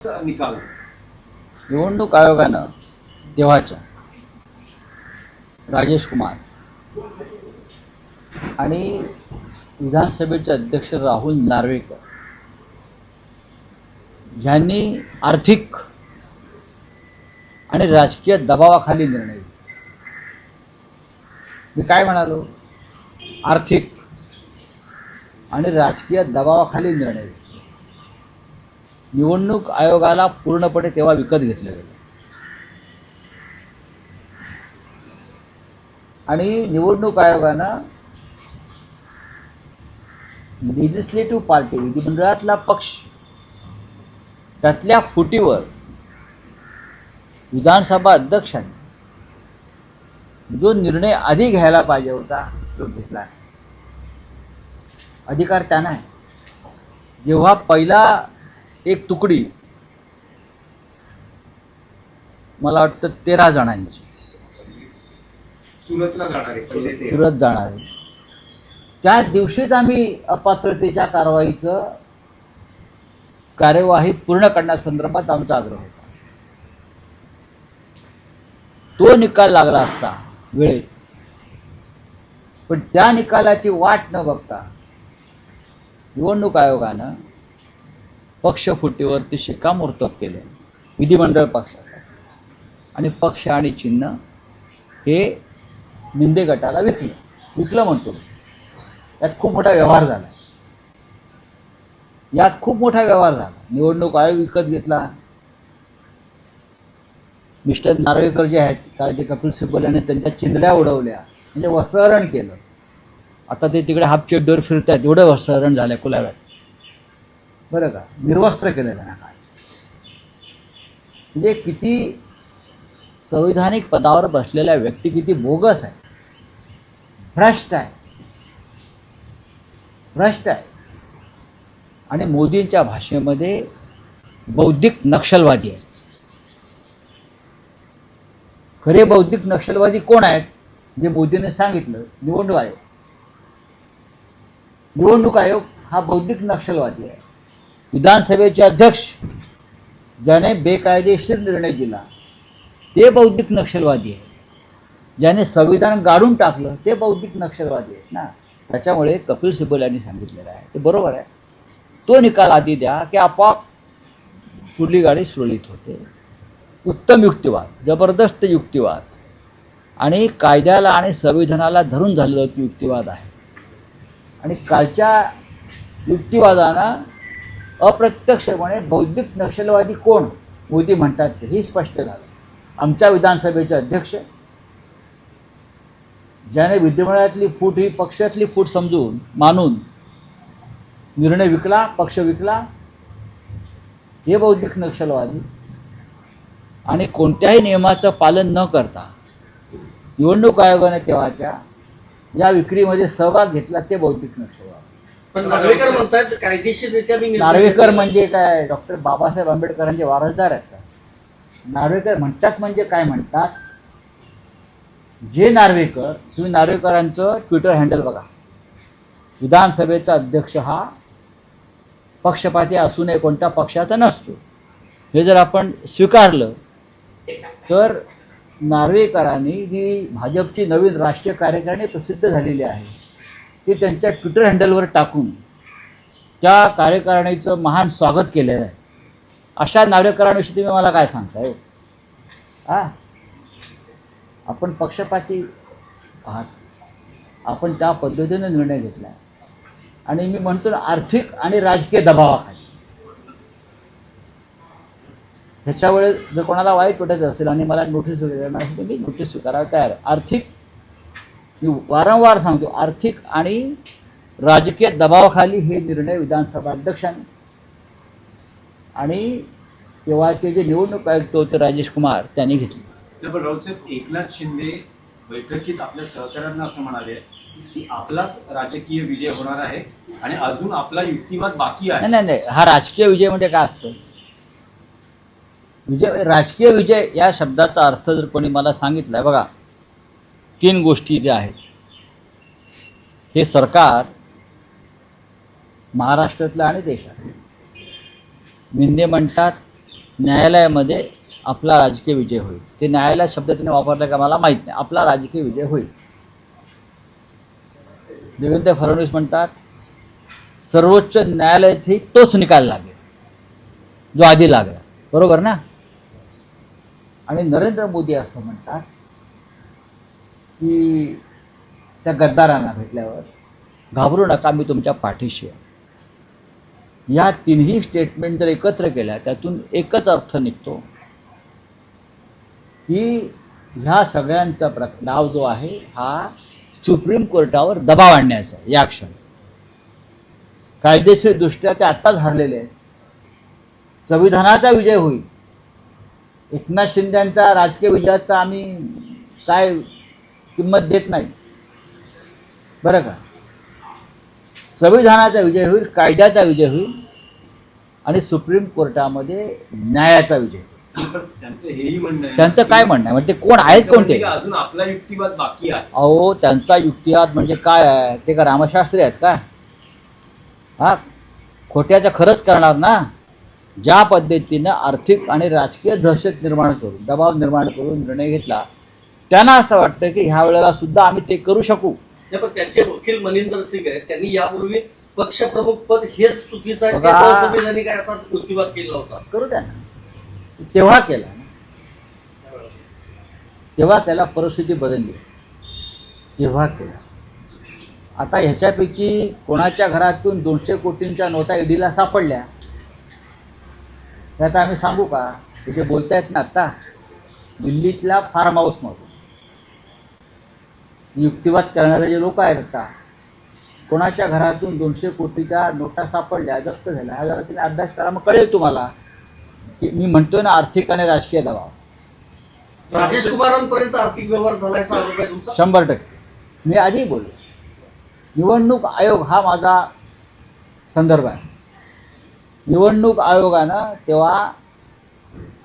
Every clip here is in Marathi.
निकाल निवडणूक आयोगानं तेव्हाच्या राजेश कुमार आणि विधानसभेचे अध्यक्ष राहुल नार्वेकर यांनी आर्थिक आणि राजकीय दबावाखाली निर्णय घेतला. मी काय म्हणालो? आर्थिक आणि राजकीय दबावाखाली निर्णय घेतला. निवडणूक आयोगाला पूर्णपणे तेव्हा विकत घेतलं गेलं आणि निवडणूक आयोगानं लेजिस्लेटिव्ह पार्टी विधिमंडळातला पक्ष त्यातल्या फुटीवर विधानसभा अध्यक्षांनी जो निर्णय आधी घ्यायला पाहिजे होता तो घेतला. अधिकार त्यांना आहे. जेव्हा पहिला एक तुकडी मला वाटतं 13 जणांची सुरत जाणार आहे, त्या दिवशीच आम्ही अपात्रतेच्या कार्यवाही पूर्ण करण्यासंदर्भात आमचा आग्रह होता. तो निकाल लागला असता वेळेत, पण त्या निकालाची वाट न बघता निवडणूक आयोगानं पक्ष फुटीवरती शिक्कामोर्तब केलं विधिमंडळ पक्षाला, आणि पक्ष आणि चिन्ह हे मिंदे गटाला विकलं म्हणतो. यात खूप मोठा व्यवहार झाला. निवडणूक आयोग विकत घेतला. मिस्टर नार्वेकर जे आहेत, जे कपिल सिब्बल यांनी त्यांच्या चिंधड्या उडवल्या, म्हणजे वस्त्रहरण केलं. आता ते तिकडे हाफ चेड्डीवर फिरतात, एवढं वस्त्रहरण झालंय कुलाव्यात, बरं का, निर्वस्त्र केलं त्यांना. काय म्हणजे किती संविधानिक पदावर बसलेल्या व्यक्ती किती बोगस आहे, भ्रष्ट आहे. आणि मोदींच्या भाषेमध्ये बौद्धिक नक्षलवादी आहे. खरे बौद्धिक नक्षलवादी कोण आहेत? जे मोदींनी सांगितलं, निवडणूक आयोग हा बौद्धिक नक्षलवादी आहे. विधानसभेचे अध्यक्ष ज्याने बेकायदेशीर निर्णय दिला ते बौद्धिक नक्षलवादी आहे. ज्याने संविधान गाडून टाकलं ते बौद्धिक नक्षलवादी आहेत ना. त्याच्यामुळे कपिल सिब्बल यांनी सांगितलेलं आहे ते बरोबर आहे. तो निकाल आधी द्या की आपोआप पुढली गाडी सुरळीत होते. उत्तम युक्तिवाद, जबरदस्त युक्तिवाद आणि कायद्याला आणि संविधानाला धरून झालेला युक्तिवाद आहे. आणि कालच्या युक्तिवादानं अप्रत्यक्षपणे बौद्धिक नक्षलवादी कोण मोदी म्हणतात ते ही स्पष्ट झालं. आमच्या विधानसभेचे अध्यक्ष ज्याने विधिमंडळातली फूट ही पक्षातली फूट मानून निर्णय विकला, पक्ष विकला, हे बौद्धिक नक्षलवादी. आणि कोणत्याही नियमाचं पालन न करता निवडणूक आयोगाने तेव्हाच्या या विक्रीमध्ये सहभाग घेतला ते बौद्धिक नक्षलवादी. पण नार्वेकर म्हणतात कायदेशीररित्या नार्वेकर म्हणजे काय? डॉक्टर बाबासाहेब आंबेडकरांचे वारसदार आहेत का? नार्वेकर म्हणतात म्हणजे काय म्हणतात? जे नार्वेकर, तुम्ही नार्वेकरांचं ट्विटर हँडल बघा. विधानसभेचा अध्यक्ष हा पक्षपाती असू नये, कोणत्या पक्षाचा नसतो, हे जर आपण स्वीकारलं तर नार्वेकरांनी जी भाजपची नवीन राष्ट्रीय कार्यकारिणी प्रसिद्ध झालेली आहे ती त्यांच्या ट्विटर हँडलवर टाकून त्या कार्यकारिणीचं महान स्वागत केलेलं आहे. अशा नार्वेकरांविषयी तुम्ही मला काय सांगताय? आपण पक्षपाती आहात. आपण त्या पद्धतीने निर्णय घेतला आणि मी म्हणतो आर्थिक आणि राजकीय दबावाखाली. ह्याच्यामुळे जर कोणाला वाईट वाटायचं असेल आणि मला नोटीस वगैरे असेल तर मी नोटीस स्वीकारायला तयार. मी वारंवार सांगतो, आर्थिक आणि राजकीय दबावाखाली हे निर्णय विधानसभा अध्यक्षांनी आणि तेव्हाचे जे निवडणूक आयुक्त होते राजेश कुमार त्यांनी घेतले. पण राऊतसाहेब, एकनाथ शिंदे बैठकीत आपल्या सहकाऱ्यांना असं म्हणाले की आपलाच राजकीय विजय होणार आहे आणि अजून आपला युक्तिवाद बाकी आहे. नाही, हा राजकीय विजय म्हणजे काय असतं? राजकीय विजय या शब्दाचा अर्थ जर कोणी मला सांगितलाय, बघा, 3 गोष्टी ज्या आहेत. हे सरकार महाराष्ट्रातलं आणि देशात मिंदे म्हणतात न्यायालयामध्ये आपला राजकीय विजय होईल. ते न्यायालय शब्द तिने वापरला का मला माहीत नाही. आपला राजकीय विजय होईल. देवेंद्र फडणवीस म्हणतात सर्वोच्च न्यायालयातही तोच निकाल लागेल जो आधी लागला. बरोबर ना? आणि नरेंद्र मोदी असं म्हणतात की त्या गद्दारांना भेटल्यावर घाबरू नका, मी तुमच्या पाठीशी आहे. या तिन्ही स्टेटमेंट जर एकत्र केल्या त्यातून एकच अर्थ निघतो की ह्या सगळ्यांचा डाव जो आहे हा सुप्रीम कोर्टावर दबाव आणण्याचा आहे. या क्षणी कायदेशीर दृष्ट्या ते आत्ताच हरलेले आहेत. संविधानाचा विजय होईल. एकनाथ शिंदेच्या राजकीय विजयाचा आम्ही काय किंमत देत नाही बरं का. संविधानाचा विजय होईल, कायद्याचा विजय होईल आणि सुप्रीम कोर्टामध्ये न्यायाचा विजय होईल. त्यांचं हेही म्हणणं आहे. त्यांचं काय म्हणणं आहे म्हणजे कोण आहेत कोणते? अजून आपला युक्तिवाद बाकी आहे. अहो त्यांचा युक्तिवाद म्हणजे काय आहे? ते का रामशास्त्री आहेत का? हा, खोट्याचं खरंच करणार ना. ज्या पद्धतीनं आर्थिक आणि राजकीय दहशत निर्माण करून दबाव निर्माण करून निर्णय घेतला त्यांना असं वाटतं की ह्या वेळेला सुद्धा आम्ही ते करू शकू. पण त्यांचे वकील मनिंदर सिंग आहेत, त्यांनी यापूर्वी पक्षप्रमुख पद हेच चुकीचं आहे, बघा. ते असंविधानिक आहे असा युक्तिवाद केला होता. करू द्या ना. तेव्हा केला ना, तेव्हा त्याला परिस्थिती बदलली, तेव्हा केला. आता ह्याच्यापैकी कोणाच्या घरातून 200 कोटींच्या नोटा ईडीला सापडल्या त्यात आम्ही सांगू का? ते जे बोलतायत ना आता दिल्लीतल्या फार्म हाऊसमधून युक्तिवाद करणारे जे लोक आहेत आता, कोणाच्या घरातून 200 कोटीच्या नोटा सापडल्या, जप्त झाल्या, हा जरा तुम्ही अभ्यास करा, मग कळेल तुम्हाला की मी म्हणतोय ना आर्थिक आणि राजकीय दबाव. राजेश कुमारांपर्यंत आर्थिक व्यवहार झाला असा आरोप आहे तुमचा? 100%. मी आधी बोललो निवडणूक आयोग हा माझा संदर्भ आहे. निवडणूक आयोगानं तेव्हा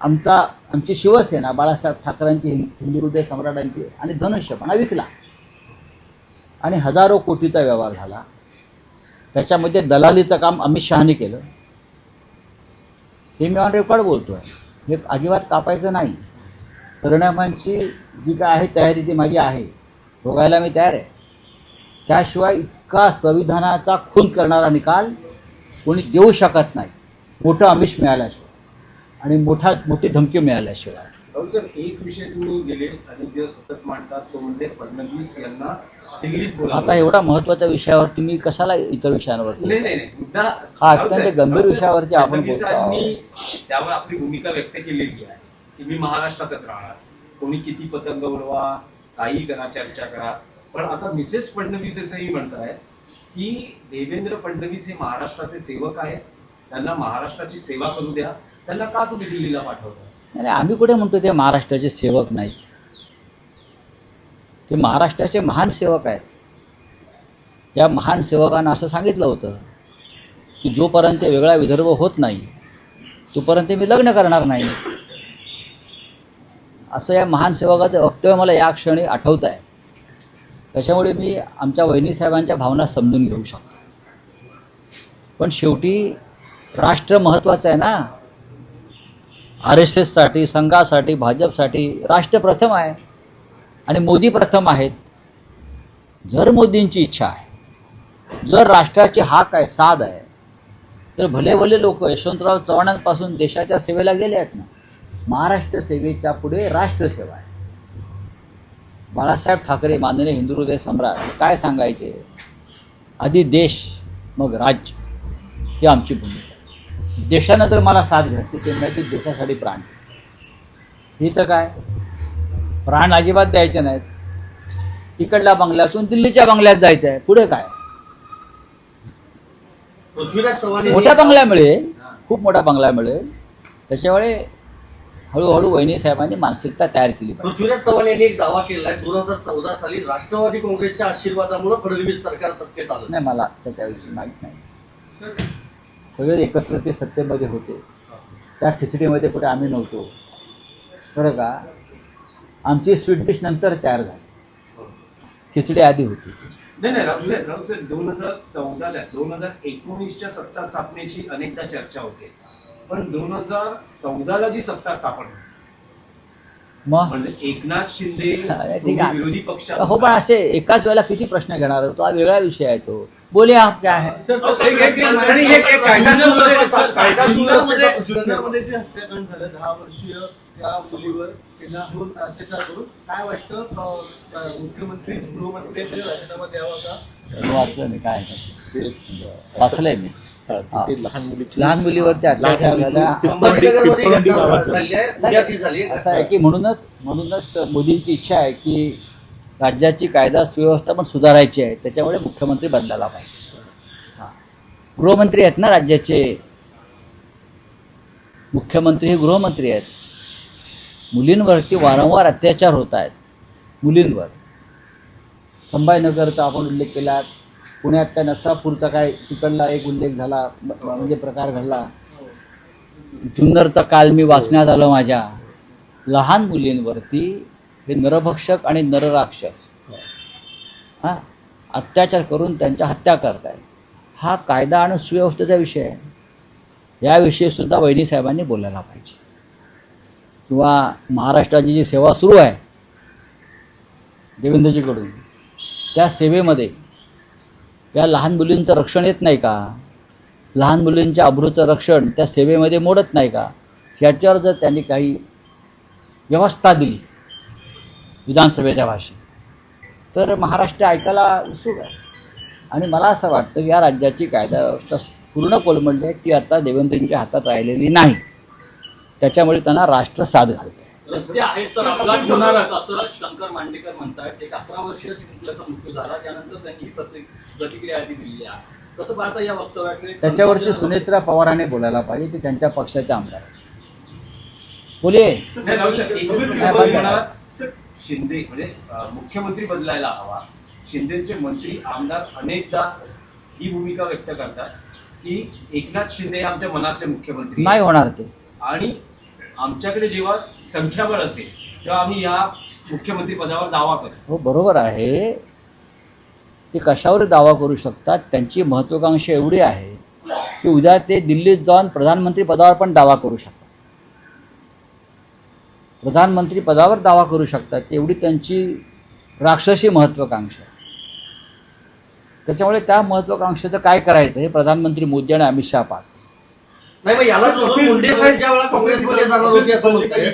आमची शिवसेना बाळासाहेब ठाकरेंची, हिंदू हृदय सम्राटांची आणि धनुष्यपणा विकला आणि हजारो कोटीचा व्यवहार झाला. त्याच्यामध्ये दलालीचं काम अमित शहानी केलं. हे मी ऑन रेकॉर्ड बोलतोय. हे अजिबात कापायचं नाही. परिणामांची जी काय आहे तयारी ती माझी आहे, भोगायला मी तयार आहे. त्याशिवाय इतका संविधानाचा खून करणारा निकाल कोणी देऊ शकत नाही, मोठं आमिष मिळाल्याशिवाय आणि मोठी धमकी मिळाल्याशिवाय. सर, एक विषय तुम्ही गेले अनेक दिवस सतत मांडतात, तो म्हणजे फडणवीस यांना दिल्लीत बोलावलं. आता एवढा महत्त्वाच्या विषयावर तुम्ही कशाला इतर विषयांवर? नाही, मुद्दा हा अत्यंत गंभीर विषयावरती आपण बोलतो. फडणवीसांनी त्यावर आपली भूमिका व्यक्त केलेली आहे की मी महाराष्ट्रातच राहणार, कोणी किती पतंग उडवा, काही करा, चर्चा करा. पण आता मिसेस फडणवीस असंही म्हणतायत की देवेंद्र फडणवीस हे महाराष्ट्राचे सेवक आहेत, त्यांना महाराष्ट्राची सेवा करू द्या, त्यांना का तुम्ही दिल्लीला पाठवता? नाही, आम्ही कुठे म्हणतो ते महाराष्ट्राचे सेवक नाहीत. ते महाराष्ट्राचे महान सेवक आहेत. या महान सेवकांना असं सांगितलं होतं की जोपर्यंत वेगळा विदर्भ होत नाही तोपर्यंत मी लग्न करणार नाही. असं या महान सेवकाचं वक्तव्य मला या क्षणी आठवत आहे. त्याच्यामुळे मी आमच्या वहिनीसाहेबांच्या भावना समजून घेऊ शकतो. पण शेवटी राष्ट्र महत्त्वाचं आहे ना. RSSसाठी, संघासाठी, भाजपसाठी राष्ट्र प्रथम आहे आणि मोदी प्रथम आहेत. जर मोदींची इच्छा आहे, जर राष्ट्राची हाक आहे, साध आहे, तर भले भले लोक यशवंतराव चव्हाणांपासून देशाच्या सेवेला गेले आहेत ना. महाराष्ट्र सेवेच्या पुढे राष्ट्रसेवा आहे. बाळासाहेब ठाकरे माननीय हिंदू हृदय सम्राट काय सांगायचे? आधी देश मग राज्य, ही आमची भूमिका. देशानं तर मला साथ घातली, ते म्हणजे देशासाठी प्राण. ही तर काय, प्राण अजिबात द्यायचे नाहीत. इकडल्या बंगल्यातून दिल्लीच्या बंगल्यात जायचं आहे, पुढे काय? पृथ्वीराज चव्हाण मोठ्या बंगला मिळेल, खूप मोठा बंगला मिळेल. त्याच्यामुळे हळूहळू वहिनी साहेबांनी मानसिकता तयार केली पाहिजे. पृथ्वीराज चव्हाण यांनी एक दावा केलाय 2014 साली राष्ट्रवादी काँग्रेसच्या आशीर्वादामुळे फडणवीस सरकार सत्तेत आलं. नाही, मला त्याच्याविषयी माहीत नाही. सगळे एकत्र ते सत्तेमध्ये होते. त्या खिचडीमध्ये कुठे आम्ही नव्हतो बरं का. आमची स्वीट डिश नंतर तयार झाली, खिचडी आधी होती. नाही रावसाहेब 2014च्या 2019च्या सत्ता स्थापनेची अनेकदा चर्चा होते. पण 2014ला जी सत्ता स्थापन झाली मग म्हणजे एकनाथ शिंदे अरे ठीक तुम्ही आहे. विरोधी पक्षात हो, पण असे एकाच वेळेला किती प्रश्न घेणार होतो? हा वेगळा विषय आहे तो. बोले आप क्या है. आणि एक कायदा कायदा सुव्यवस्थेचा प्रश्न आहे. जुन्नरमध्ये जे हत्याकांड झालं 10 वर्षीय त्या मुलीवर त्यांना घेऊन अत्याचार करून काय वाटतं मुख्यमंत्री गृहमंत्री यांनी राजीनामा द्यावा का? वाचलं मी काय वाचलंय मी. तिथे लहान मुलीची लहान मुलीवरती अत्याचार झाला. संभाजीनगरमध्ये पिंपळवंडी घटना गावात झाली आहे. उद्या ती झाली आहे. असं आहे की म्हणूनच मोदींची इच्छा आहे की राज्याची कायदा सुव्यवस्था पण सुधारायची आहे. त्याच्यामुळे मुख्यमंत्री बदलायला पाहिजे. हां, गृहमंत्री आहेत ना राज्याचे. मुख्यमंत्री हे गृहमंत्री आहेत. मुलींवरती वारंवार अत्याचार होत आहेत. मुलींवर संभाजीनगरचा आपण उल्लेख केला, पुण्यात त्या नसापूरचा काय तिकडला एक उल्लेख झाला, म्हणजे प्रकार घडला. जुन्नरचा काल मी वाचण्यात आलं माझ्या. लहान मुलींवरती हे नरभक्षक आणि नरराक्षक हां अत्याचार करून त्यांच्या हत्या करतायत. हा कायदा आणि सुव्यवस्थेचा विषय आहे. याविषयी सुद्धा वहिनी साहेबांनी बोलायला पाहिजे. किंवा महाराष्ट्राची जी सेवा सुरू आहे देवेंद्रजीकडून, त्या सेवेमध्ये या लहान मुलींचं रक्षण येत नाही का? लहान मुलींच्या अब्रूचं रक्षण त्या सेवेमध्ये मोडत नाही का? ह्याच्यावर जर त्यांनी काही व्यवस्था दिली विधानसभेच्या भाषेत तर महाराष्ट्र ऐकायला उत्सुक आहे. आणि मला असं वाटतं की या राज्याची कायदा व्यवस्था पूर्ण कोलमडली आहे. ती आता देवेंद्रजींच्या हातात राहिलेली नाही. त्याच्यामुळे त्यांना राष्ट्र साथ घालते. रस्ते आहेत तर अपघात होणारच असं शंकर मांडेकर म्हणतात. एक 11 वर्षीय चिमुकल्याचा मृत्यू झाला, त्यानंतर त्यांनी ही प्रतिक्रिया आधी दिली आहे. कसं पाहता या वक्तव्याकडे? त्याच्यावरती सुनेत्रा पवारांनी बोलायला पाहिजे. ते त्यांच्या पक्षाचे आमदार आहेत. बोलिये. नाही, राहू शकते. आपण म्हणालात, शिंदे म्हणजे मुख्यमंत्री बदलायला हवा. शिंदेचे मंत्री आमदार अनेकदा ही भूमिका व्यक्त करतात की एकनाथ शिंदे हे आमच्या मनातले मुख्यमंत्री नाही होणार ते. आणि आमच्याकडे जेव्हा संख्याबळ असेल तेव्हा आम्ही या मुख्यमंत्री पदावर दावा करू. हो, बरोबर आहे. ते कशावर दावा करू शकतात? त्यांची महत्त्वाकांक्षा एवढी आहे की उद्या ते दिल्लीत जाऊन प्रधानमंत्री पदावर पण दावा करू शकतात. प्रधानमंत्री पदावर दावा करू शकतात. एवढी त्यांची राक्षसी महत्त्वाकांक्षा. त्याच्यामुळे त्या महत्त्वाकांक्षेचं काय करायचं हे प्रधानमंत्री मोदी आणि अमित शहा पाहतात. नाही मग याला जोडून मुंडे साहेब ज्या वेळेला काँग्रेसमध्ये जाणार होते असं म्हणताय.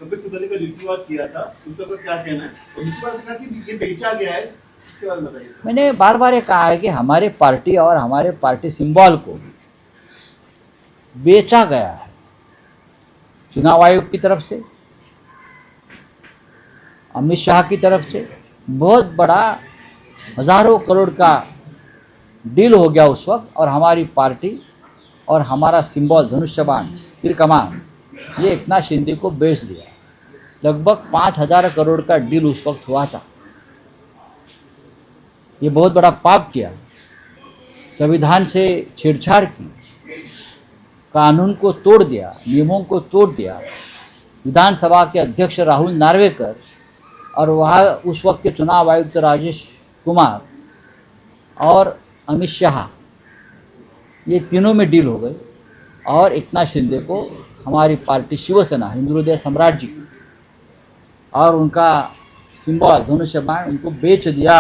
कपिल सिब्बल ने का युक्तिवाद किया था, उसका क्या कहना है? और दूसरी बात कहा कि ये बेचा गया है, इसके बारे में बताइए. मैंने बार बार ये कहा है कि हमारे पार्टी और हमारे पार्टी सिंबल को बेचा गया है चुनाव आयोग की तरफ से, अमित शाह की तरफ से. बहुत बड़ा हजारों करोड़ का डील हो गया उस वक्त. और हमारी पार्टी और हमारा सिंबल धनुष्यबाण तीर कमान ये एकनाथ शिंदे को बेच दिया. लगभग 5,000 करोड़ का डील उस वक्त हुआ था. ये बहुत बड़ा पाप किया. संविधान से छेड़छाड़ की, कानून को तोड़ दिया, नियमों को तोड़ दिया. विधानसभा के अध्यक्ष राहुल नार्वेकर और वहाँ उस वक्त के चुनाव आयुक्त राजेश कुमार और अमित शाह, ये तीनों में डील हो गई. और एकनाथ शिंदे को हमारी पार्टी शिवसेना हिंदू हृदय साम्राज्य और उनका सिंबल धनुष्यबाण उनको बेच दिया.